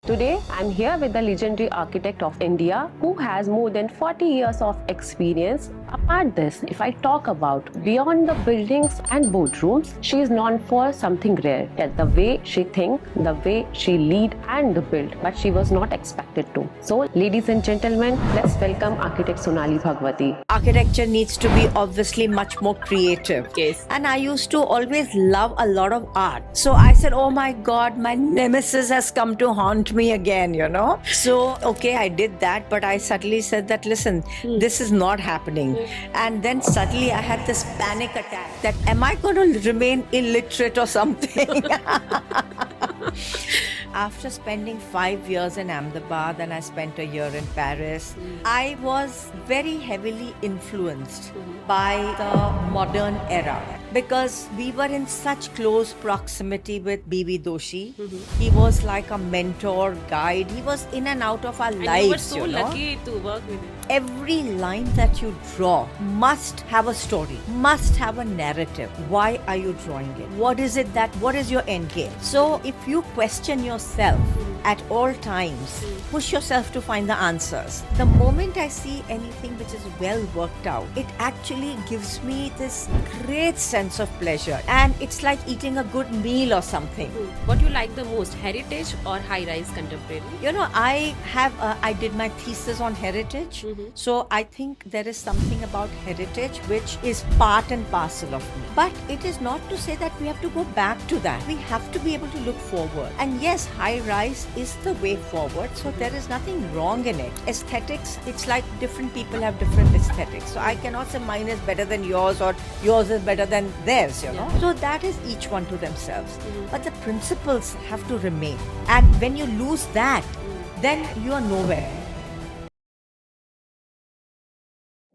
Today, I'm here with the legendary architect of India who has more than 40 years of experience. Apart this, if I talk about beyond the buildings and boardrooms, she is known for something rare. That the way she think, the way she lead and build, but she was not expected to. So, ladies and gentlemen, let's welcome architect Sonali Bhagwati. Architecture needs to be obviously much more creative. Yes. And I used to always love a lot of art. So I said, oh my God, my nemesis has come to haunt me again, you know. So, okay, I did that, but I suddenly said that, listen, this is not happening. And then suddenly I had this panic attack that am I going to remain illiterate or something? After spending 5 years in Ahmedabad and I spent a year in Paris, I was very heavily influenced by the modern era because we were in such close proximity with B.V. Doshi. He was like a mentor, guide. He was in and out of our lives. You were so know? lucky to work with him. Every line that you draw must have a story, must have a narrative. Why are you drawing it? What is your end game? So if you question yourself at all times, push yourself to find the answers. The moment I see anything which is well worked out, it actually gives me this great sense of pleasure. And it's like eating a good meal or something. What do you like the most, heritage or high-rise contemporary? You know, I did my thesis on heritage. So I think there is something about heritage which is part and parcel of me. But it is not to say that we have to go back to that. We have to be able to look forward. And yes, high rise is the way forward. So there is nothing wrong in it. Aesthetics, it's like different people have different aesthetics. So I cannot say mine is better than yours or yours is better than theirs, you know. So that is each one to themselves. But the principles have to remain. And when you lose that, then you are nowhere.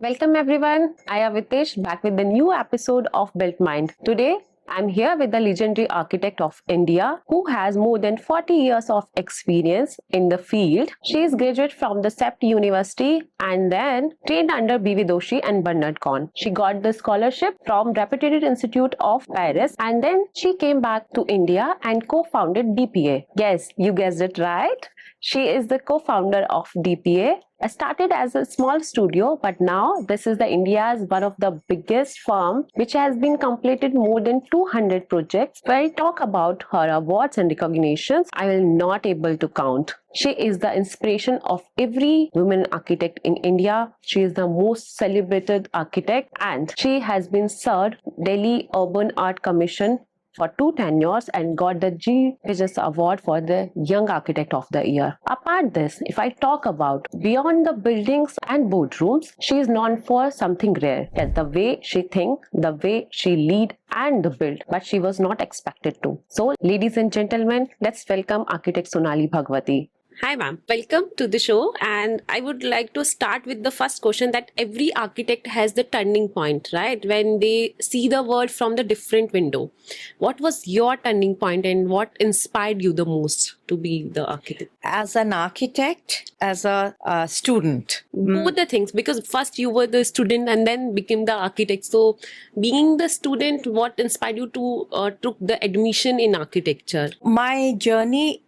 Welcome everyone, I am Vitesh back with the new episode of Built Mind. Today, I'm here with the legendary architect of India who has more than 40 years of experience in the field. She is graduate from the CEPT University and then trained under B.V. Doshi and Bernard Kahn. She got the scholarship from Reputed Institute of Paris and then she came back to India and co-founded DPA. Yes, you guessed it right. She is the co-founder of DPA. Started as a small studio, but now this is the India's one of the biggest firm which has been completed more than 200 projects. When I talk about her awards and recognitions, I will not able to count. She is the inspiration of every woman architect in India. She is the most celebrated architect and she has been served Delhi Urban Art Commission for 2 tenures and got the G. Tejas Award for the Young Architect of the Year. Apart this, if I talk about beyond the buildings and boardrooms, she is known for something rare. That the way she think, the way she lead and build, but she was not expected to. So, ladies and gentlemen, let's welcome architect Sonali Bhagwati. Hi ma'am, welcome to the show, and I would like to start with the first question that every architect has the turning point, right? When they see the world from the different window. What was your turning point and what inspired you the most to be the architect? As an architect, as a student. Both the things, because first you were the student and then became the architect. So being the student, what inspired you to took the admission in architecture? My journey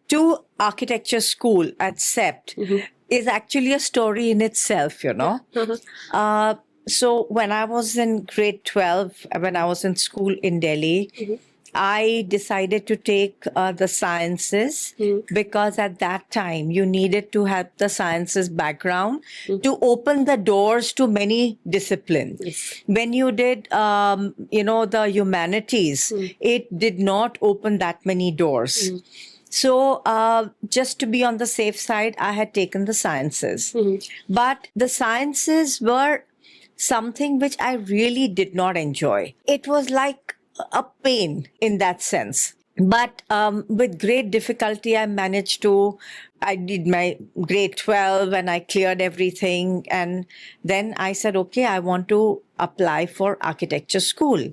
to architecture school at CEPT is actually a story in itself, you know. So when I was in grade 12, when I was in school in Delhi, I decided to take the sciences because at that time you needed to have the sciences background to open the doors to many disciplines. Yes. When you did, the humanities, it did not open that many doors. So just to be on the safe side, I had taken the sciences. But the sciences were something which I really did not enjoy. It was like a pain in that sense. But with great difficulty, I did my grade 12 and I cleared everything. And then I said, okay, I want to apply for architecture school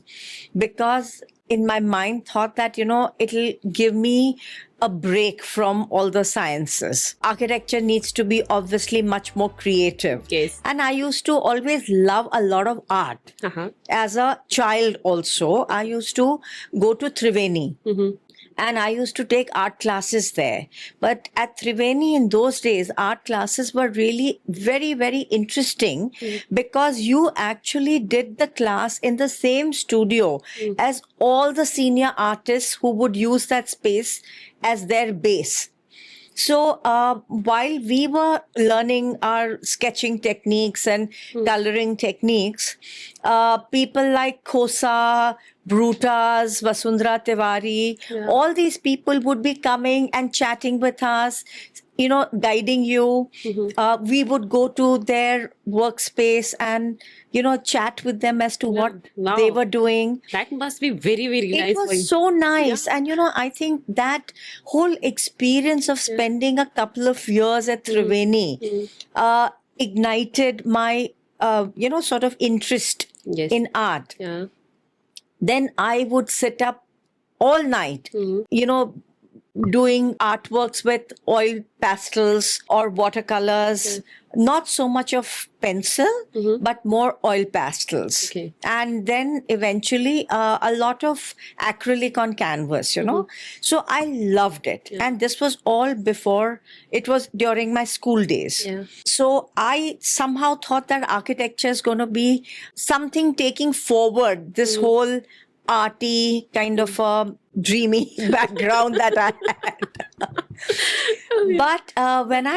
because in my mind thought that, it'll give me a break from all the sciences. Architecture needs to be obviously much more creative. Yes. And I used to always love a lot of art. As a child also, I used to go to Triveni. and I used to take art classes there. But at Triveni in those days, art classes were really very, very interesting because you actually did the class in the same studio as all the senior artists who would use that space as their base. So while we were learning our sketching techniques and coloring techniques, people like Khosa, Brutas, Vasundhara Tiwari, all these people would be coming and chatting with us, guiding you. We would go to their workspace and, chat with them as to what Wow. they were doing. That must be very, very It nice for you. was so nice. And, I think that whole experience of spending a couple of years at Triveni ignited my, sort of interest Yes. in art. Yeah. Then I would sit up all night, doing artworks with oil pastels or watercolors, not so much of pencil, but more oil pastels. Okay. And then eventually a lot of acrylic on canvas, So I loved it. And this was all before, it was during my school days. Yeah. So I somehow thought that architecture is going to be something taking forward this whole arty kind of a dreamy background that I had. But when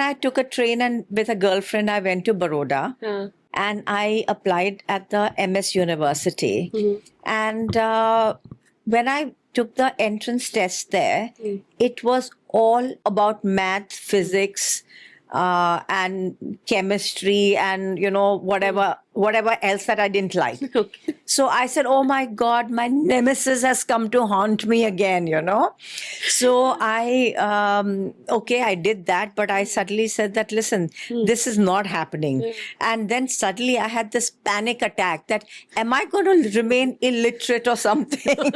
I took a train and with a girlfriend, I went to Baroda Yeah. and I applied at the MS University. And when I took the entrance test there, it was all about math, physics, and chemistry, and whatever else that I didn't like. Okay. So I said, "Oh my God, my nemesis has come to haunt me again." So I did that, but I suddenly said that, listen, this is not happening. And then suddenly I had this panic attack that, am I going to remain illiterate or something?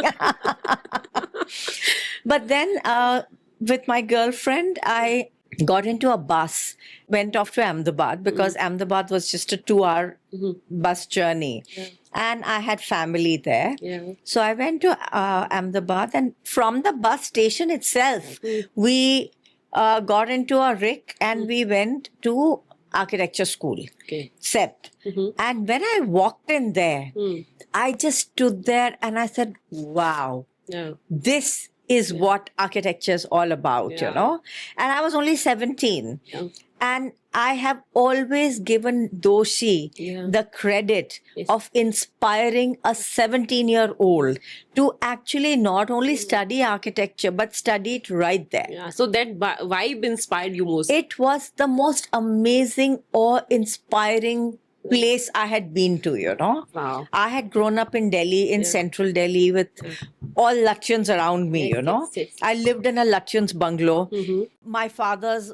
But then with my girlfriend, I got into a bus, went off to Ahmedabad because Ahmedabad was just a 2-hour bus journey. And I had family there. Yeah. So I went to Ahmedabad, and from the bus station itself, we got into a rick and we went to architecture school, Okay. CEPT. And when I walked in there, I just stood there and I said, wow, Yeah. this is what architecture is all about, Yeah. And I was only 17. Yeah. And I have always given Doshi Yeah. the credit Yes. of inspiring a 17-year-old to actually not only study architecture, but study it right there. Yeah. So that vibe inspired you most. It was the most amazing, awe-inspiring place I had been to, Wow. I had grown up in Delhi, in central Delhi, with all Lutyens around me, Yes, yes, yes. I lived in a Lutyens bungalow. My father's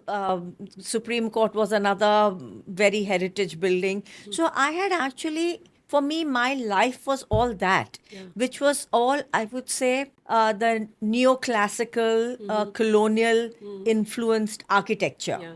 Supreme Court was another very heritage building. So I had actually, for me, my life was all that, which was all, I would say, the neoclassical, colonial influenced architecture. Yeah.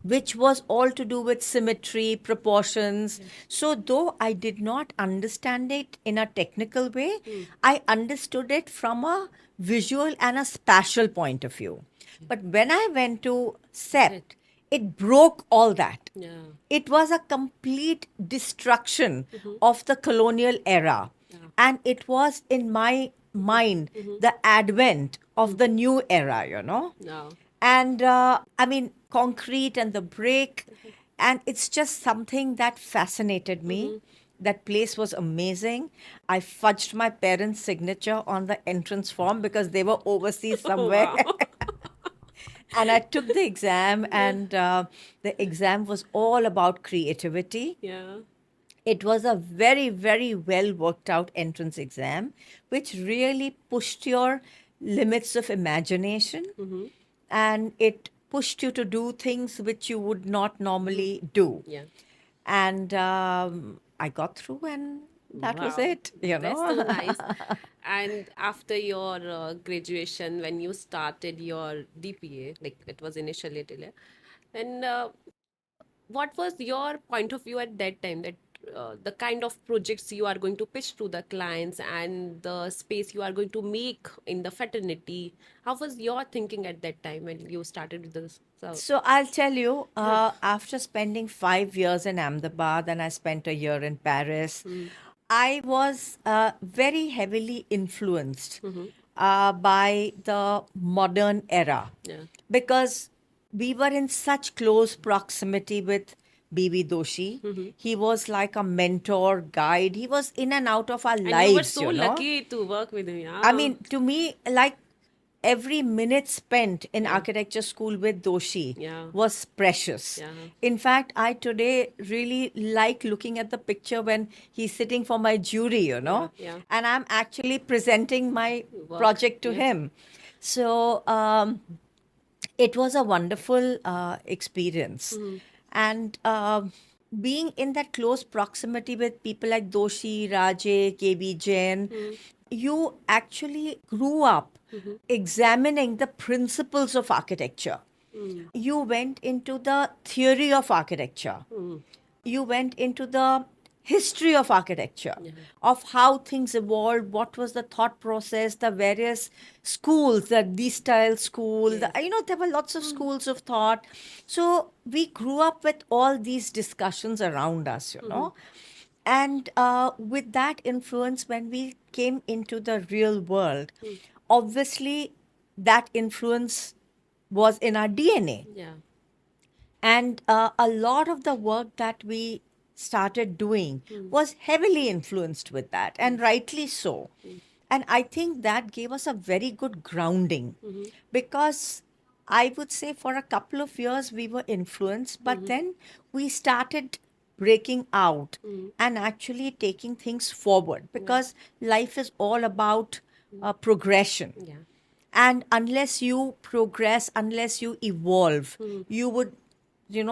Which was all to do with symmetry, proportions. So, though I did not understand it in a technical way, I understood it from a visual and a spatial point of view. But when I went to CEPT, it broke all that. Yeah. It was a complete destruction of the colonial era. And it was, in my mind, the advent of the new era, No. And I mean, concrete and the brick. And it's just something that fascinated me. That place was amazing. I fudged my parents' signature on the entrance form because they were overseas somewhere. Wow. And I took the exam, and the exam was all about creativity. Yeah. It was a very, very well worked out entrance exam, which really pushed your limits of imagination. And it pushed you to do things which you would not normally do. Yeah. And I got through, and that was Wow. it, That's so nice. And after your graduation, when you started your DPA, like it was initially delay, then what was your point of view at that time? That the kind of projects you are going to pitch to the clients and the space you are going to make in the fraternity. How was your thinking at that time when you started with this? So, So I'll tell you, after spending 5 years in Ahmedabad and I spent a year in Paris, I was very heavily influenced by the modern era yeah. because we were in such close proximity with B.B. Doshi. He was like a mentor, guide. He was in and out of our And you were lives, so you know. lucky to work with him. I Yeah. mean, to me, like every minute spent in Yeah. architecture school with Doshi Yeah. was precious. Yeah. In fact, I today really like looking at the picture when he's sitting for my jury, you know, Yeah. and I'm actually presenting my Work. project to Yeah. him. So it was a wonderful experience. And being in that close proximity with people like Doshi, Raje, KB Jain, you actually grew up examining the principles of architecture. You went into the theory of architecture. You went into the history of architecture, of how things evolved, what was the thought process, the various schools, the D style school, there were lots of schools of thought. So we grew up with all these discussions around us, you know. And with that influence, when we came into the real world, obviously that influence was in our DNA. Yeah. And a lot of the work that we started doing was heavily influenced with that, and rightly so. And I think that gave us a very good grounding because I would say for a couple of years we were influenced, but then we started breaking out and actually taking things forward because life is all about progression. Yeah. And unless you progress, unless you evolve, you would,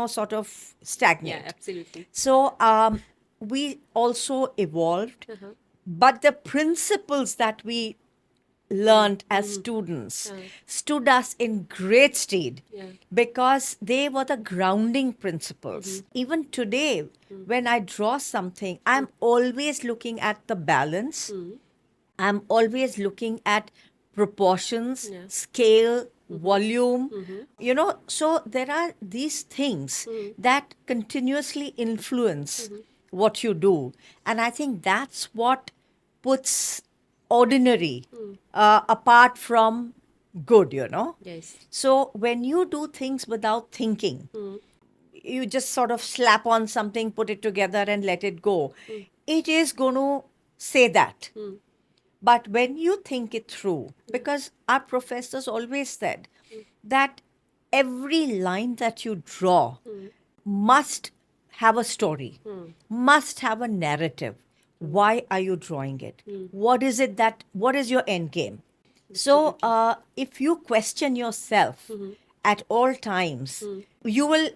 sort of stagnate. Yeah, absolutely. So we also evolved, but the principles that we learned as students stood us in great stead Yeah. because they were the grounding principles. Even today, when I draw something, I'm always looking at the balance. I'm always looking at proportions, scale, volume, so there are these things that continuously influence what you do. And I think that's what puts ordinary apart from good, you know. Yes. So when you do things without thinking, you just sort of slap on something, put it together, and let it go. It is going to say that. But when you think it through, because our professors always said that every line that you draw must have a story, must have a narrative. Why are you drawing it? What is your end game? So if you question yourself at all times, you will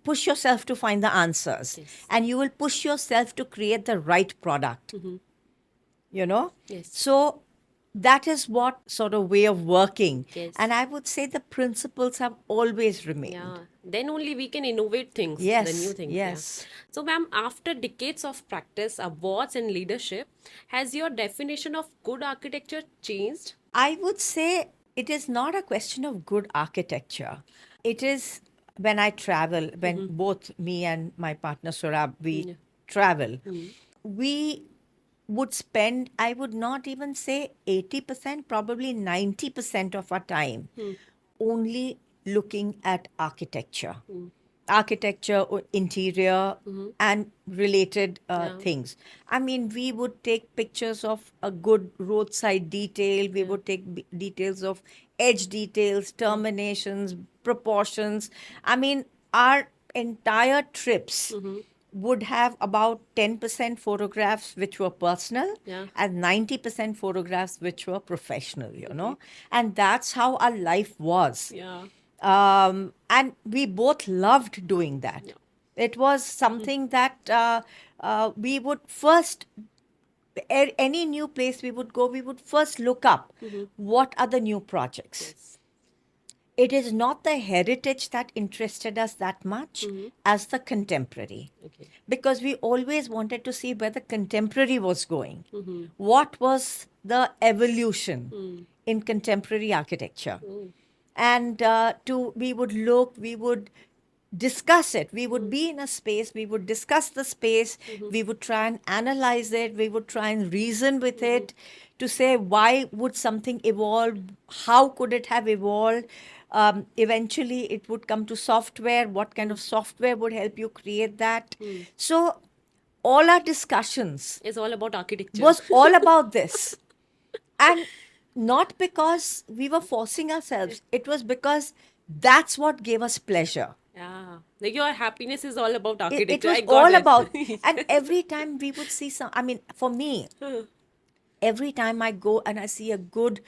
push yourself to find the answers, and you will push yourself to create the right product. You know? Yes. So that is what sort of way of working. Yes. And I would say the principles have always remained. Yeah. Then only we can innovate things, the Yes, new things. yes. Yeah. So, ma'am, after decades of practice, awards, and leadership, has your definition of good architecture changed? I would say it is not a question of good architecture. It is when I travel, when both me and my partner Surab, we travel, we would spend, I would not even say 80%, probably 90% of our time only looking at architecture. Architecture, interior, and related things. I mean, we would take pictures of a good roadside detail, we would take details of edge details, terminations, proportions. I mean, our entire trips would have about 10% photographs which were personal Yeah. and 90% photographs which were professional, you know. And that's how our life was. Yeah. And we both loved doing that. It was something that we would first, any new place we would go, we would first look up what are the new projects. it is not the heritage that interested us that much as the contemporary. Okay. Because we always wanted to see where the contemporary was going. What was the evolution in contemporary architecture? And we would discuss it. We would be in a space, we would discuss the space, we would try and analyze it, we would try and reason with it to say why would something evolve, how could it have evolved. Eventually, it would come to software. What kind of software would help you create that? So, all our discussions It's all about architecture. was all about this. And not because we were forcing ourselves, it was because that's what gave us pleasure. Yeah. Like your happiness is all about It architecture. was I got all it. about, and every time we would see for me, every time I go and I see a good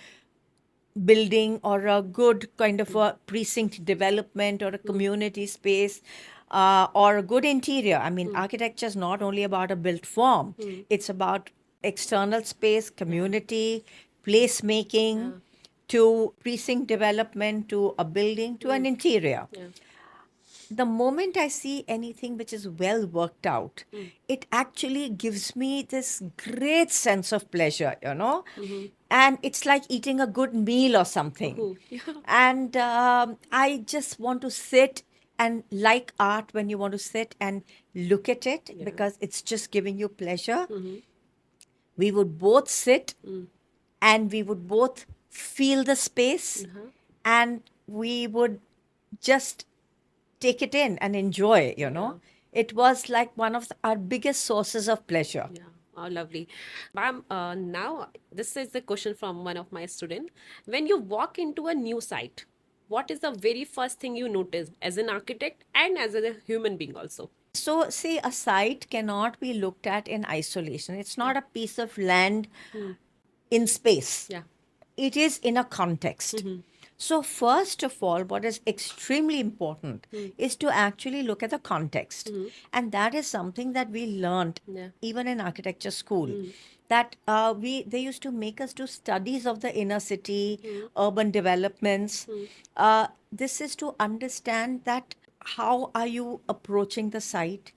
building or a good kind of a precinct development or a community space or a good interior. I mean, architecture is not only about a built form, it's about external space, community, place making, to precinct development, to a building, to an interior. Yeah. The moment I see anything which is well worked out, it actually gives me this great sense of pleasure, And it's like eating a good meal or something. And I just want to sit and like art when you want to sit and look at it because it's just giving you pleasure. We would both sit and we would both feel the space and we would just take it in and enjoy, It was like one of our biggest sources of pleasure. Yeah. Oh, lovely. Ma'am, now this is the question from one of my students. When you walk into a new site, what is the very first thing you notice as an architect and as a human being also? So, see, a site cannot be looked at in isolation. It's not a piece of land in space. Yeah. It is in a context. So, first of all, what is extremely important is to actually look at the context. And that is something that we learned even in architecture school. That they used to make us do studies of the inner city, urban developments. This is to understand that how are you approaching the site?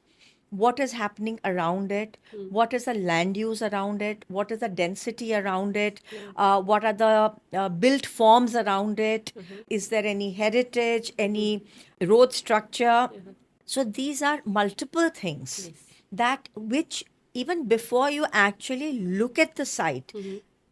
What is happening around it, what is the land use around it, what is the density around it, what are the built forms around it, is there any heritage, any road structure. So these are multiple things that which even before you actually look at the site,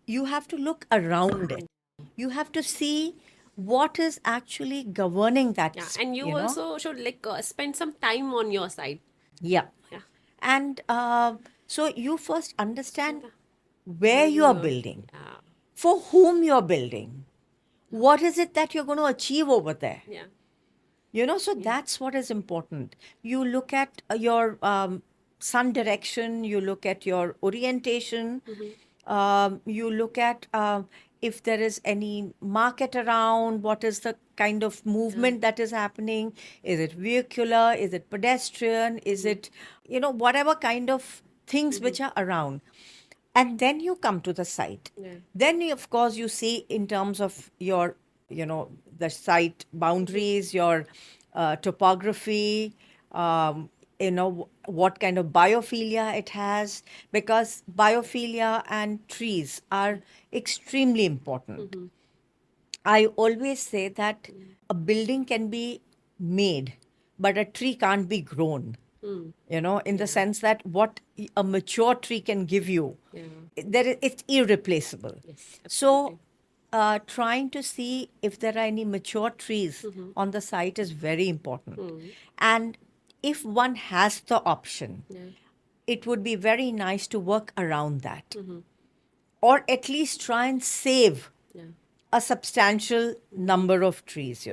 you have to look around it. You have to see what is actually governing that. Yeah. And you also should spend some time on your side. Yeah. Yeah. And so you first understand where you are building, Yeah. for whom you're building, what is it that you're going to achieve over there. Yeah. So that's what is important. You look at your sun direction, you look at your orientation, you look at if there is any market around, what is the kind of movement that is happening. Is it vehicular? Is it pedestrian? Is it, whatever kind of things which are around. And then you come to the site. Then, of course, you see in terms of your, the site boundaries, your topography, what kind of biophilia it has, because biophilia and trees are extremely important. I always say that a building can be made, but a tree can't be grown. In the sense that what a mature tree can give you, it's irreplaceable. So, trying to see if there are any mature trees on the site is very important. And if one has the option, it would be very nice to work around that. Or at least try and save a substantial number of trees,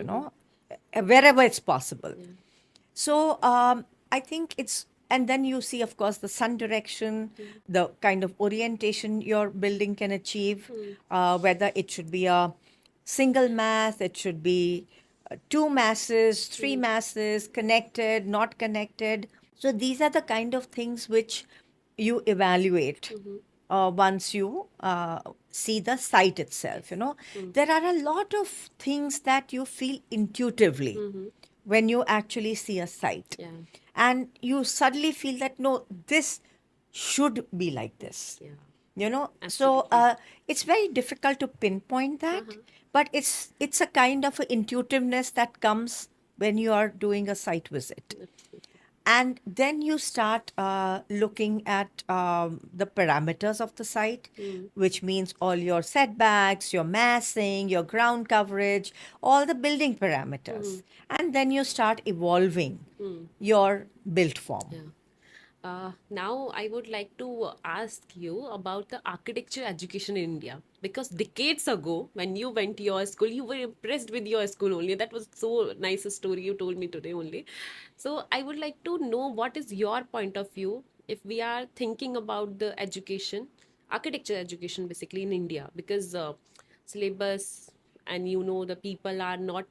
wherever it's possible. So I think and then you see, of course, the sun direction, the kind of orientation your building can achieve, whether it should be a single mass, it should be 2 masses, 3 masses, connected, not connected. So these are the kind of things which you evaluate once you see the site itself. There are a lot of things that you feel intuitively when you actually see a site. Yeah. And you suddenly feel that, no, this should be like this. Yeah. So Absolutely. it's very difficult to pinpoint that, but it's a kind of a intuitiveness that comes when you are doing a site visit. And then you start looking at the parameters of the site, which means all your setbacks, your massing, your ground coverage, all the building parameters. And then you start evolving your built form. Yeah. Now, I would like to ask you about the architecture education in India, because decades ago, when you went to your school, you were impressed with your school only. That was so nice a story you told me today only. So, I would like to know what is your point of view if we are thinking about the education, architecture education basically in India, because syllabus and the people are not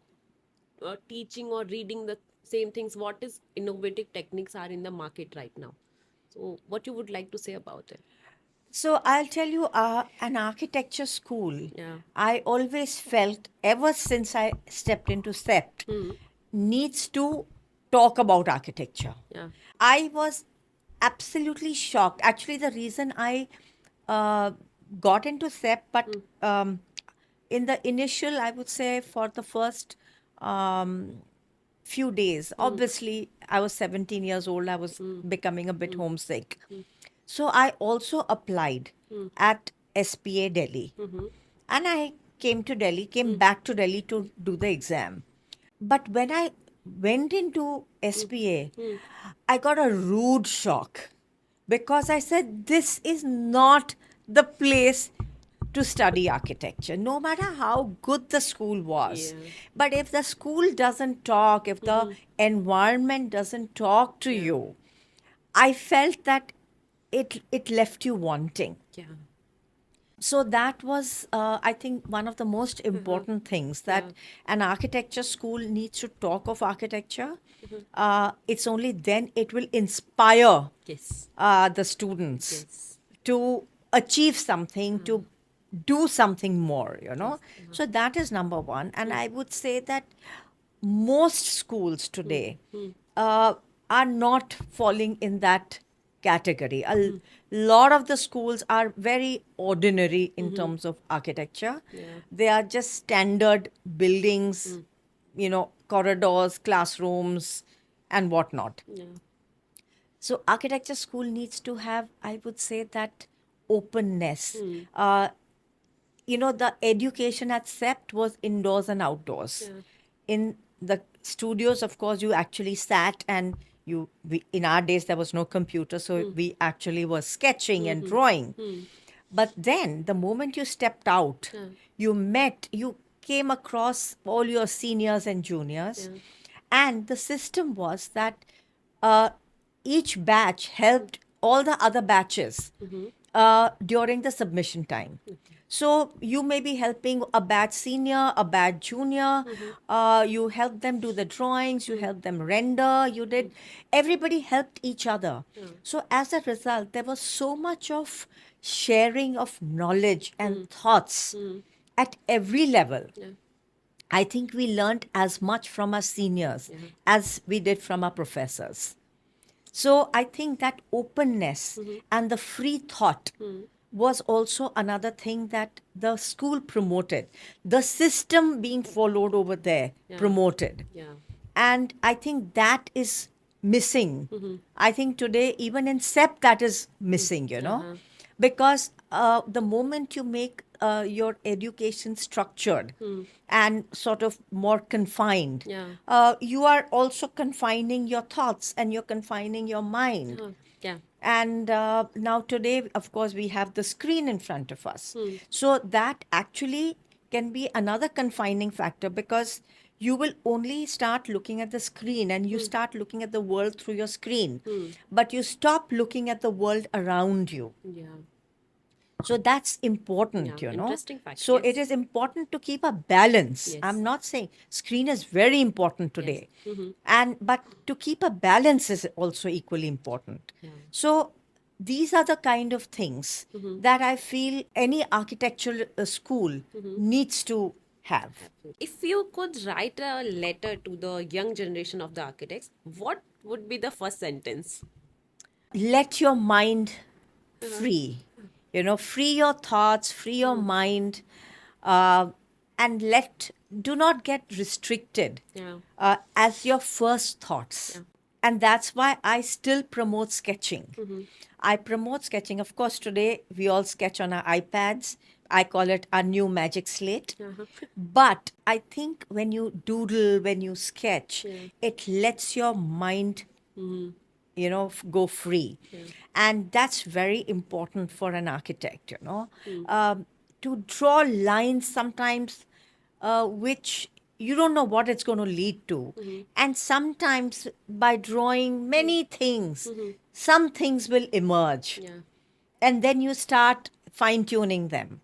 teaching or reading the same things. What is innovative techniques are in the market right now? So what you would like to say about it? So I'll tell you, an architecture school, Yeah. I always felt ever since I stepped into SEPT, needs to talk about architecture. Yeah. I was absolutely shocked. Actually, the reason I got into SEP, but in the initial, I would say for the first few days, obviously, I was 17 years old, I was becoming a bit homesick. So I also applied at SPA Delhi. And I came back to Delhi to do the exam. But when I went into SPA, I got a rude shock because I said, this is not the place to study architecture, no matter how good the school was. Yeah. But if the school doesn't talk, if the environment doesn't talk to you, I felt that it left you wanting. Yeah. So that was, I think, one of the most important things that an architecture school needs to talk of architecture. It's only then it will inspire Yes. the students Yes. to achieve something, to do something more. So that is number one. And I would say that most schools today are not falling in that category. A lot of the schools are very ordinary in terms of architecture. They are just standard buildings, corridors, classrooms, and whatnot. Yeah. So architecture school needs to have, I would say, that openness. The education at SEPT was indoors and outdoors. In the studios, of course, you actually sat and in our days, there was no computer, so we actually were sketching and drawing. But then, the moment you stepped out, you came across all your seniors and juniors. And the system was that each batch helped all the other batches during the submission time. So you may be helping a batch senior, a batch junior. You help them do the drawings. You help them render. Everybody helped each other. So as a result, there was so much of sharing of knowledge and thoughts at every level. I think we learned as much from our seniors as we did from our professors. So I think that openness and the free thought was also another thing that the school promoted. The system being followed over there promoted. Yeah. And I think that is missing. I think today, even in SEP, that is missing, because the moment you make your education structured and sort of more confined, you are also confining your thoughts and you're confining your mind. Yeah. And now today, of course, we have the screen in front of us. So that actually can be another confining factor because you will only start looking at the screen and you start looking at the world through your screen. But you stop looking at the world around you. Yeah. So that's important, Yeah, interesting fact, So yes. it is important to keep a balance. Yes. I'm not saying screen is very important today. But to keep a balance is also equally important. So these are the kind of things that I feel any architectural school needs to have. If you could write a letter to the young generation of the architects, what would be the first sentence? Let your mind free. Free your thoughts, free your mind, uh, and do not get restricted Yeah. as your first thoughts. And that's why I still promote sketching. I promote sketching. Of course, today we all sketch on our iPads. I call it our new magic slate. But I think when you doodle, when you sketch, it lets your mind go free. And that's very important for an architect. To draw lines sometimes which you don't know what it's going to lead to. And sometimes by drawing many things, some things will emerge. Yeah. And then you start fine tuning them.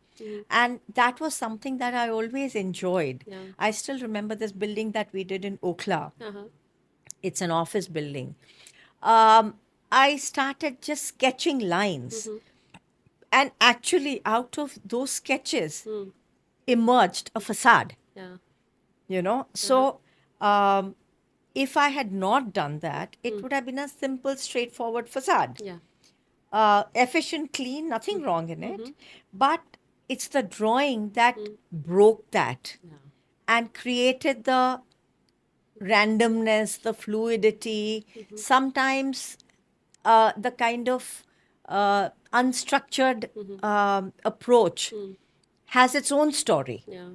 And that was something that I always enjoyed. Yeah. I still remember this building that we did in Okhla. It's an office building. I started just sketching lines. And actually, out of those sketches emerged a facade. Yeah. So if I had not done that, it would have been a simple, straightforward facade. Yeah. Efficient, clean, nothing wrong in it. But it's the drawing that broke that and created the randomness, the fluidity, sometimes the kind of unstructured approach has its own story. Yeah.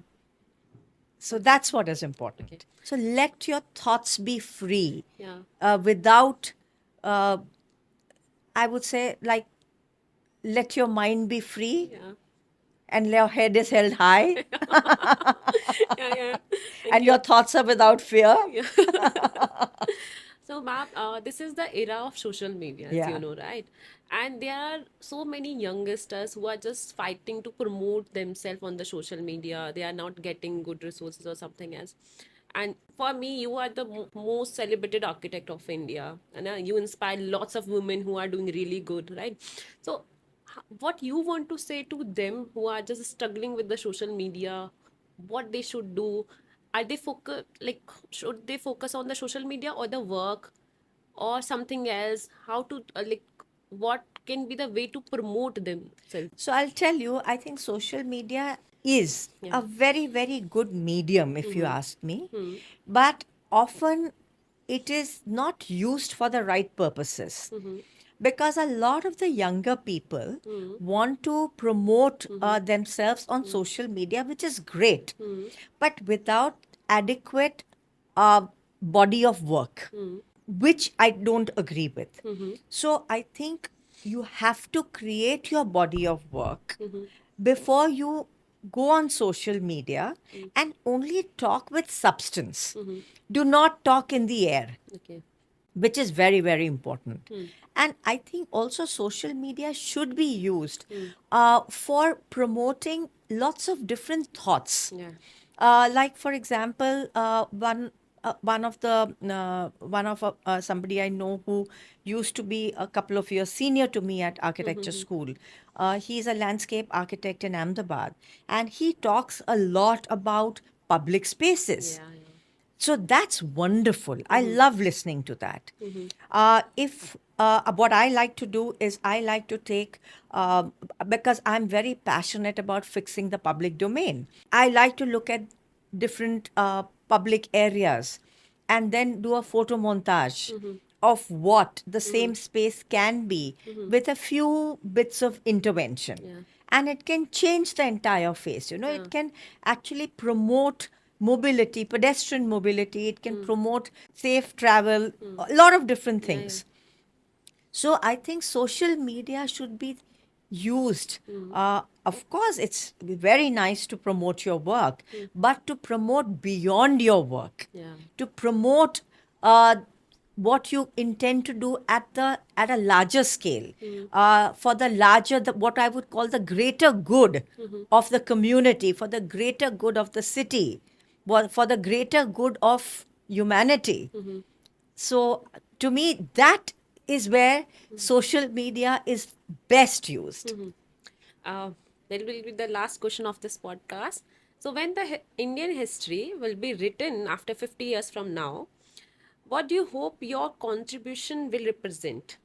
So that's what is important. Okay. So let your thoughts be free Yeah. without, I would say, like, let your mind be free Yeah. and your head is held high Yeah. Yeah. and your thoughts are without fear. So, ma'am, this is the era of social media, as Yeah. you know, right? And there are so many youngsters who are just fighting to promote themselves on the social media. They are not getting good resources or something else. And for me, you are the most celebrated architect of India, and you inspire lots of women who are doing really good, right? So, what you want to say to them who are just struggling with the social media, what they should do? Are they focus like should they focus on the social media or the work or something else? How to like what can be the way to promote themselves? So I'll tell you, I think social media is Yeah. a very, very good medium, if you ask me. But often it is not used for the right purposes. Because a lot of the younger people want to promote themselves on social media, which is great, but without adequate body of work, which I don't agree with. So I think you have to create your body of work before you go on social media and only talk with substance. Do not talk in the air, Okay. which is very, very important. And I think also social media should be used for promoting lots of different thoughts. Yeah. Like for example, one of somebody I know who used to be a couple of years senior to me at architecture school. He's a landscape architect in Ahmedabad, and he talks a lot about public spaces. Yeah. Yeah. So that's wonderful. I love listening to that. If what I like to do is I like to take, because I'm very passionate about fixing the public domain, I like to look at different public areas and then do a photo montage of what the same space can be with a few bits of intervention. Yeah. And it can change the entire face. It can actually promote mobility, pedestrian mobility, it can promote safe travel, a lot of different things. So I think social media should be used. Of course, it's very nice to promote your work, but to promote beyond your work, Yeah. to promote what you intend to do at a larger scale, for the larger, what I would call the greater good of the community, for the greater good of the city, for the greater good of humanity. So to me, that is where social media is best used. That will be the last question of this podcast. So, when the Indian history will be written after 50 years from now, what do you hope your contribution will represent?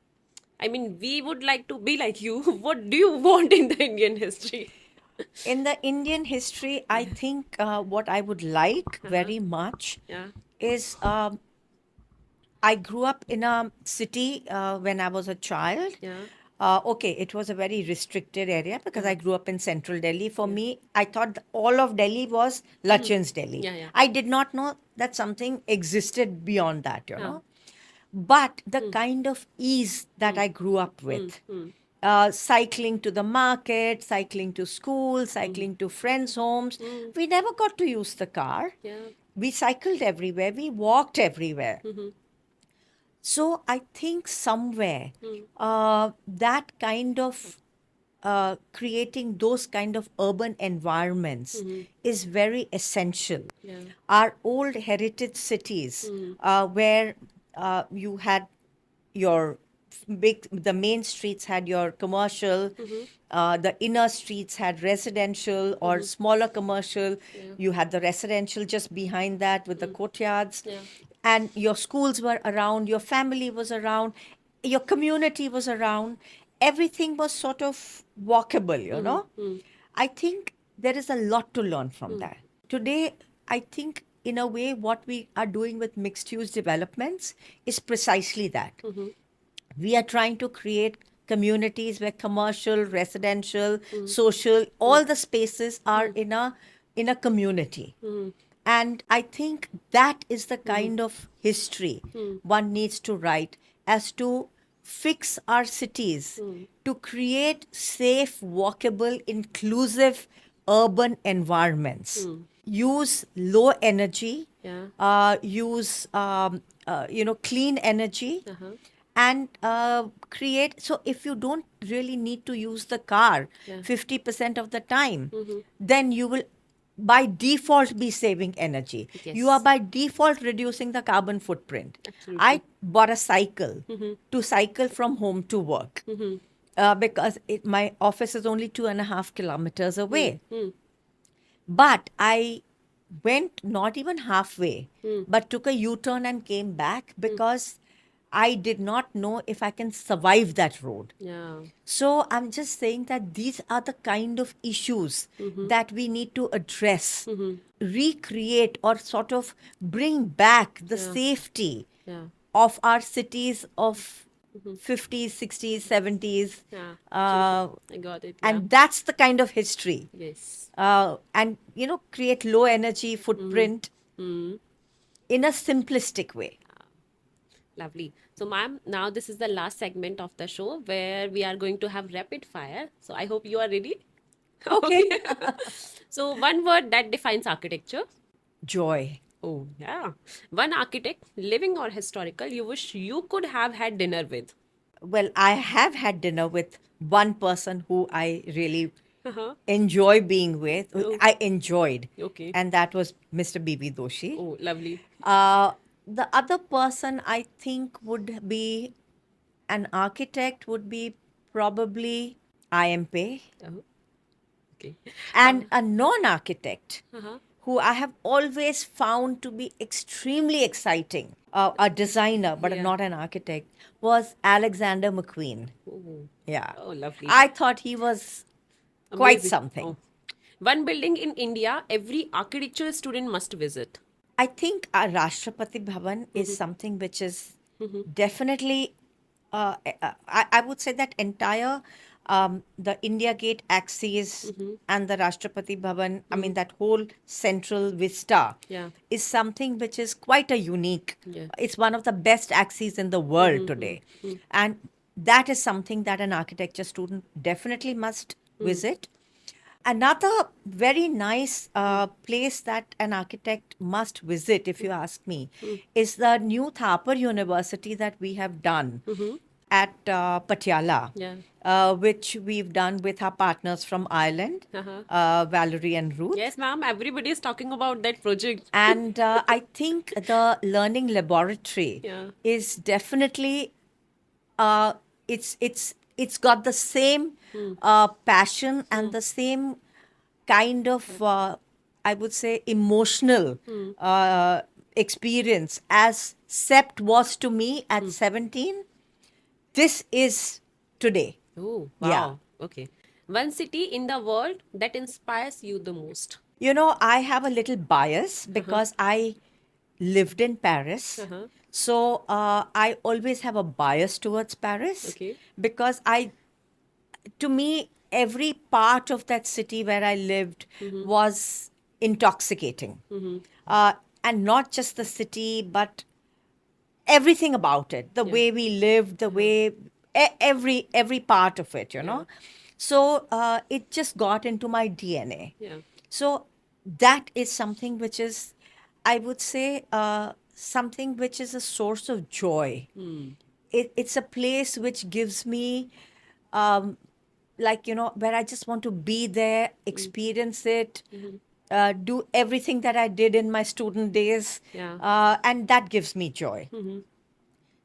I mean, we would like to be like you. What do you want in the Indian history? In the Indian history, I think what I would like very much Yeah. is I grew up in a city when I was a child. Yeah. Okay, it was a very restricted area because I grew up in central Delhi. For me, I thought all of Delhi was Lachin's Delhi. Yeah, yeah. I did not know that something existed beyond that, you Yeah. know. But the kind of ease that I grew up with, cycling to the market, cycling to school, cycling to friends' homes, we never got to use the car. Yeah. We cycled everywhere, we walked everywhere. So I think somewhere that kind of creating those kind of urban environments is very essential. Yeah. Our old heritage cities, where you had your the main streets had your commercial, the inner streets had residential or smaller commercial. You had the residential just behind that with the courtyards. Yeah. And your schools were around, your family was around, your community was around. Everything was sort of walkable, you know. I think there is a lot to learn from that. Today, I think in a way, what we are doing with mixed use developments is precisely that. We are trying to create communities where commercial, residential, social, all the spaces are in a community. And I think that is the kind of history one needs to write as to fix our cities to create safe, walkable, inclusive urban environments. Use low energy, Yeah. use clean energy, and create. So if you don't really need to use the car 50% of the time, then you will by default be saving energy. You are Yes. by default reducing the carbon footprint. I bought a cycle to cycle from home to work because my office is only 2.5 kilometers away. But I went not even halfway, but took a U-turn and came back because I did not know if I can survive that road. Yeah. So I'm just saying that these are the kind of issues that we need to address, recreate, or sort of bring back the safety Yeah. of our cities of 50s, 60s, 70s. Yeah. Uh, I got it. Yeah. and that's the kind of history. Yes. And, create low energy footprint in a simplistic way. Lovely. So, ma'am, now this is the last segment of the show where we are going to have rapid fire. So, I hope you are ready. Okay. So, one word that defines architecture. Joy. Oh, yeah. One architect, living or historical, you wish you could have had dinner with. Well, I have had dinner with one person who I really Uh-huh. enjoy being with. I enjoyed. Okay. And that was Mr. B.B. Doshi. Oh, lovely. The other person I think would be an architect would be probably IMP, Oh, okay. and a non-architect Uh-huh. who I have always found to be extremely exciting, a designer but Yeah. not an architect, was Alexander McQueen. Oh, Yeah. oh, lovely. I thought he was quite Amazing. something. Oh. One building in India every architecture student must visit. I think our Rashtrapati Bhavan is something which is definitely, I would say that entire the India Gate axis and the Rashtrapati Bhavan, I mean, that whole central vista Yeah. is something which is quite a unique. Yeah. It's one of the best axes in the world today. And that is something that an architecture student definitely must visit. Another very nice place that an architect must visit, if you ask me, is the new Thapar University that we have done at Patiala, which we've done with our partners from Ireland, Valerie and Ruth. Yes, ma'am. Everybody is talking about that project. And I think the learning laboratory Yeah. is definitely it's got the same passion and the same kind of I would say emotional experience as Sept was to me at 17. This is today. Oh, Yeah. wow. Okay. One city in the world that inspires you the most. You know, I have a little bias because I lived in Paris. Uh-huh. So I always have a bias towards Paris Okay. because to me, every part of that city where I lived was intoxicating. And not just the city, but everything about it, the way we lived, the way every part of it, you know. So it just got into my DNA. Yeah. So that is something which is, I would say, something which is a source of joy. It's a place which gives me, like, you know, where I just want to be there, experience it, do everything that I did in my student days, Yeah. and that gives me joy.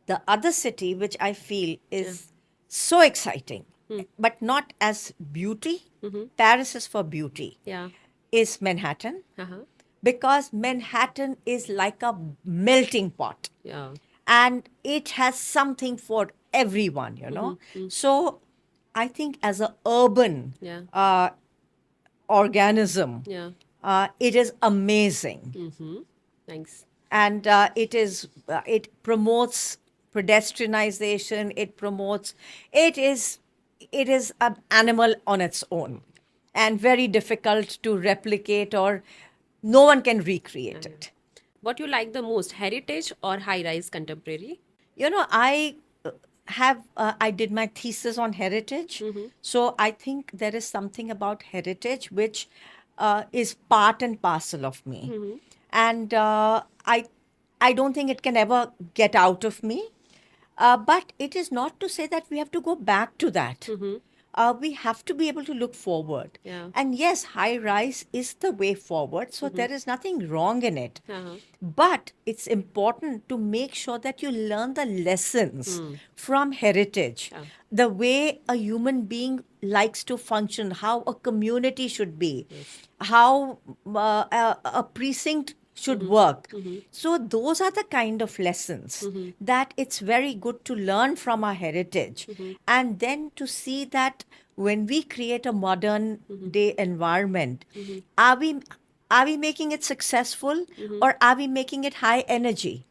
The other city, which I feel is so exciting, but not as beauty, Paris is for beauty, Yeah. is Manhattan. Uh-huh. Because Manhattan is like a melting pot Yeah. and it has something for everyone, you know. So I think as a urban Yeah. organism, Yeah. it is amazing. Mm-hmm. Thanks. And it promotes pedestrianization, it is an animal on its own and very difficult to replicate, or no one can recreate it. What you like the most, heritage or high-rise contemporary? You know, I did my thesis on heritage, so I think there is something about heritage which is part and parcel of me, and I don't think it can ever get out of me. But it is not to say that we have to go back to that. We have to be able to look forward. Yeah. And yes, high rise is the way forward, so there is nothing wrong in it. Uh-huh. But it's important to make sure that you learn the lessons from heritage, the way a human being likes to function, how a community should be, how a precinct should work. So, those are the kind of lessons that it's very good to learn from our heritage. And then to see that when we create a modern day environment, are we are we making it successful or are we making it high energy?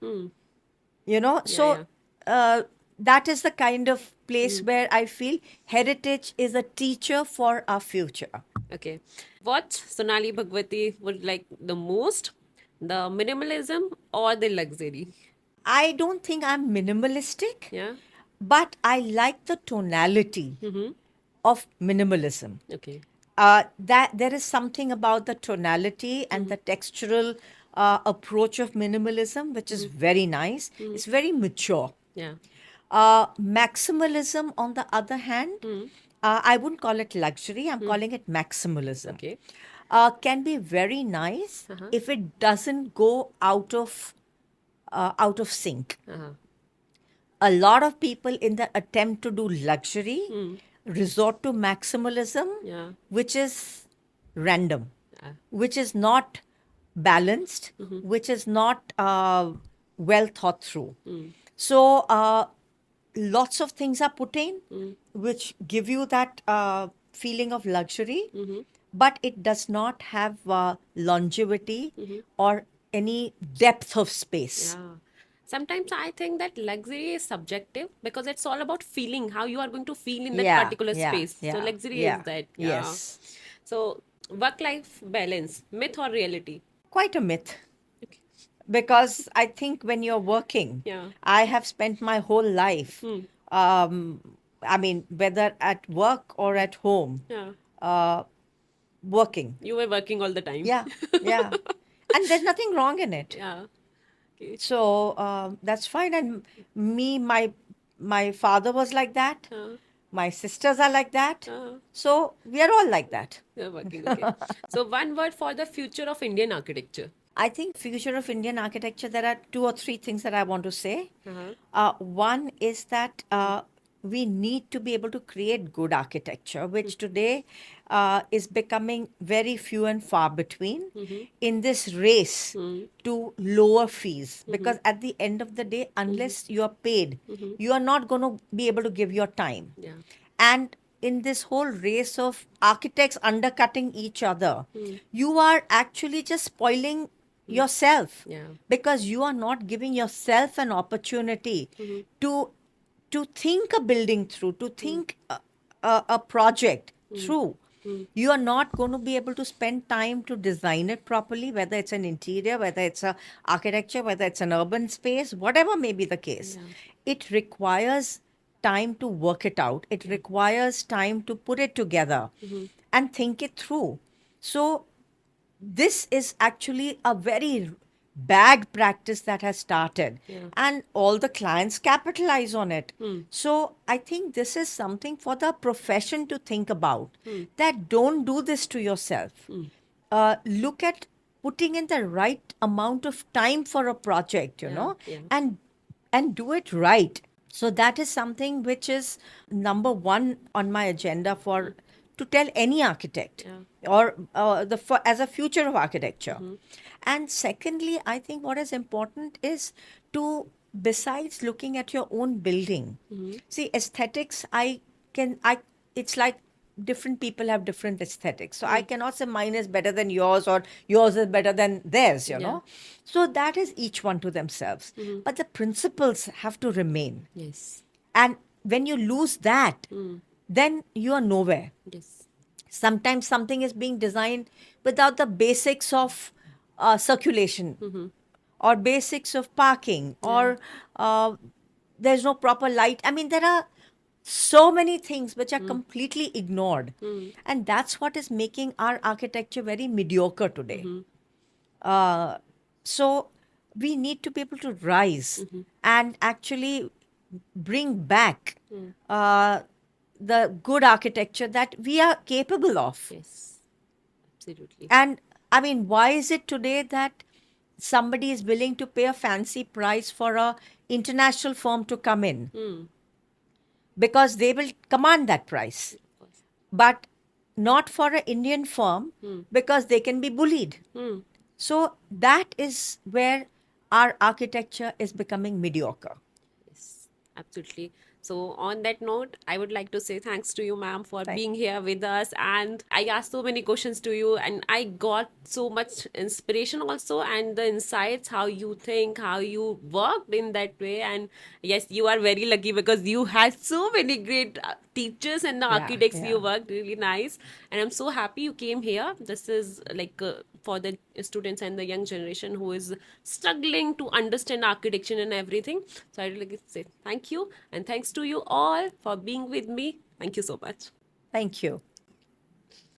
You know, so that is the kind of place where I feel heritage is a teacher for our future. Okay. What Sonali Bhagwati would like the most? The minimalism or the luxury? I don't think I'm minimalistic, Yeah. but I like the tonality of minimalism. Okay. That there is something about the tonality and the textural approach of minimalism which is very nice. It's very mature. Yeah. Maximalism, on the other hand, I wouldn't call it luxury. I'm calling it maximalism. Okay. Can be very nice if it doesn't go out of sync. Uh-huh. A lot of people, in the attempt to do luxury, resort to maximalism, Yeah. which is random, Yeah. which is not balanced, which is not well thought through. So, lots of things are put in which give you that feeling of luxury, but it does not have longevity or any depth of space. Yeah. Sometimes I think that luxury is subjective because it's all about feeling, how you are going to feel in that particular space. So luxury is that. Yeah. Yes. So work-life balance, myth or reality? Quite a myth. Because I think when you're working, Yeah. I have spent my whole life, I mean, whether at work or at home, Yeah. working. You were working all the time. Yeah, yeah. And there's nothing wrong in it. Yeah. Okay. So that's fine. And my father was like that. My sisters are like that. So we are all like that. You're working. Okay. So one word for the future of Indian architecture. I think future of Indian architecture, there are two or three things that I want to say. Uh-huh. One is that we need to be able to create good architecture, which today is becoming very few and far between in this race to lower fees. Because at the end of the day, unless you are paid, you are not going to be able to give your time. Yeah. And in this whole race of architects undercutting each other, you are actually just spoiling yourself Yeah. because you are not giving yourself an opportunity to think a building through, to think a project through. You are not going to be able to spend time to design it properly, whether it's an interior, whether it's a architecture, whether it's an urban space, whatever may be the case. It requires time to work it out. It requires time to put it together and think it through. So this is actually a very bad practice that has started, and all the clients capitalize on it. So I think this is something for the profession to think about, that don't do this to yourself. Look at putting in the right amount of time for a project, yeah. and do it right. So that is something which is number one on my agenda for to tell any architect, or as a future of architecture. And secondly, I think what is important is to, besides looking at your own building, see, aesthetics. It's like different people have different aesthetics. So I cannot say mine is better than yours or yours is better than theirs, you know. So that is each one to themselves. But the principles have to remain. Yes. And when you lose that, then you are nowhere. Yes. Sometimes something is being designed without the basics of circulation or basics of parking, or there's no proper light. I mean, there are so many things which are completely ignored. And that's what is making our architecture very mediocre today. So we need to be able to rise and actually bring back the good architecture that we are capable of. Yes. Absolutely. And I mean, why is it today that somebody is willing to pay a fancy price for a international firm to come in? Because they will command that price. But not for an Indian firm, because they can be bullied. So that is where our architecture is becoming mediocre. Yes, absolutely. So, on that note, I would like to say thanks to you, ma'am, for being here with us. And I asked so many questions to you, and I got so much inspiration also, and the insights, how you think, how you worked in that way. And yes, you are very lucky because you had so many great teachers and the architects you worked really nice. And I'm so happy you came here. This is like for the students and the young generation who is struggling to understand architecture and everything. So I'd like to say thank you, and thanks to you all for being with me. Thank you so much. Thank you.